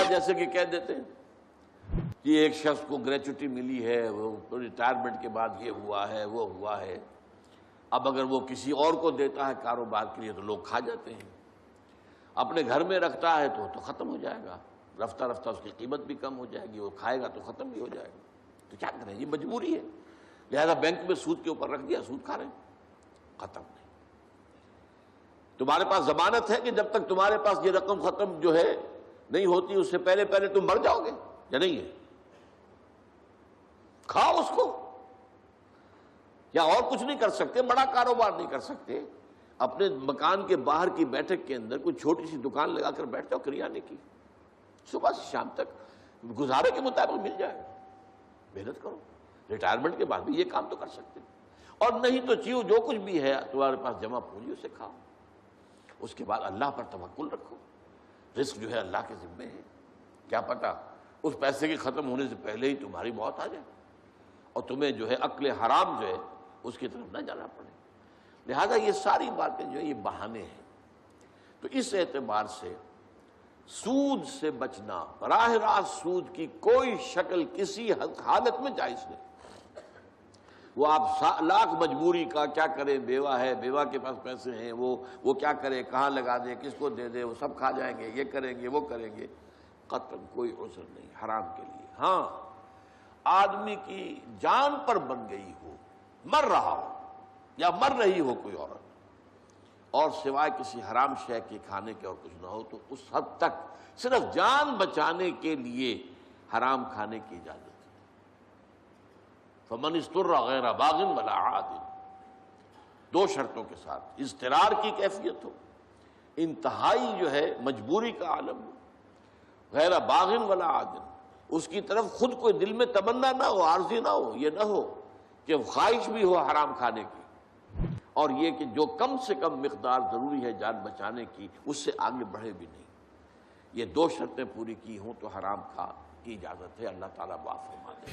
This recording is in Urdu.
جیسے کہ کہہ دیتے ہیں کہ ایک شخص کو گریچوٹی ملی ہے، وہ ریٹائرمنٹ کے بعد یہ ہوا ہے وہ ہوا ہے، اب اگر وہ کسی اور کو دیتا ہے کاروبار کے لیے تو لوگ کھا جاتے ہیں، اپنے گھر میں رکھتا ہے تو ختم ہو جائے گا، رفتہ رفتہ اس کی قیمت بھی کم ہو جائے گی، وہ کھائے گا تو ختم بھی ہو جائے گا، تو کیا کریں، یہ مجبوری ہے، لہذا بینک میں سود کے اوپر رکھ دیا، سود کھا رہے ہیں، ختم نہیں۔ تمہارے پاس ضمانت ہے کہ جب تک تمہارے پاس یہ رقم ختم جو ہے نہیں ہوتی اس سے پہلے پہلے تم مر جاؤ گے یا نہیں ہے؟ کھاؤ اس کو، یا اور کچھ نہیں کر سکتے، بڑا کاروبار نہیں کر سکتے، اپنے مکان کے باہر کی بیٹھک کے اندر کوئی چھوٹی سی دکان لگا کر بیٹھ جاؤ کریانے کی، صبح سے شام تک گزارے کے مطابق مل جائے، محنت کرو، ریٹائرمنٹ کے بعد بھی یہ کام تو کر سکتے، اور نہیں تو چیو جو کچھ بھی ہے تمہارے پاس جمع پونجی اسے کھاؤ، اس کے بعد اللہ پر توکل رکھو، رزق جو ہے اللہ کے ذمے ہے، کیا پتہ اس پیسے کے ختم ہونے سے پہلے ہی تمہاری موت آ جائے اور تمہیں جو ہے اکل حرام جو ہے اس کی طرف نہ جانا پڑے، لہذا یہ ساری باتیں جو ہے یہ بہانے ہیں۔ تو اس اعتبار سے سود سے بچنا، براہ راست سود کی کوئی شکل کسی حالت میں جائز نہیں، وہ آپ لاکھ مجبوری کا کیا کرے، بیوہ ہے، بیوہ کے پاس پیسے ہیں، وہ کیا کرے، کہاں لگا دے، کس کو دے دے، وہ سب کھا جائیں گے، یہ کریں گے وہ کریں گے، قطعاً کوئی عذر نہیں حرام کے لیے۔ ہاں آدمی کی جان پر بن گئی ہو، مر رہا ہو یا مر رہی ہو کوئی عورت، اور سوائے کسی حرام شے کے کھانے کے اور کچھ نہ ہو، تو اس حد تک صرف جان بچانے کے لیے حرام کھانے کی اجازت ہے۔ فمن اضطر غیر باغ ولا عاد، دو شرطوں کے ساتھ، اضطرار کی کیفیت ہو، انتہائی جو ہے مجبوری کا عالم ہو، غیر باغ ولا عاد، اس کی طرف خود کوئی دل میں تمنا نہ ہو، عارضی نہ ہو، یہ نہ ہو کہ خواہش بھی ہو حرام کھانے کی، اور یہ کہ جو کم سے کم مقدار ضروری ہے جان بچانے کی اس سے آگے بڑھے بھی نہیں، یہ دو شرطیں پوری کی ہوں تو حرام کھا کی اجازت ہے۔ اللہ تعالیٰ معاف فرما دے۔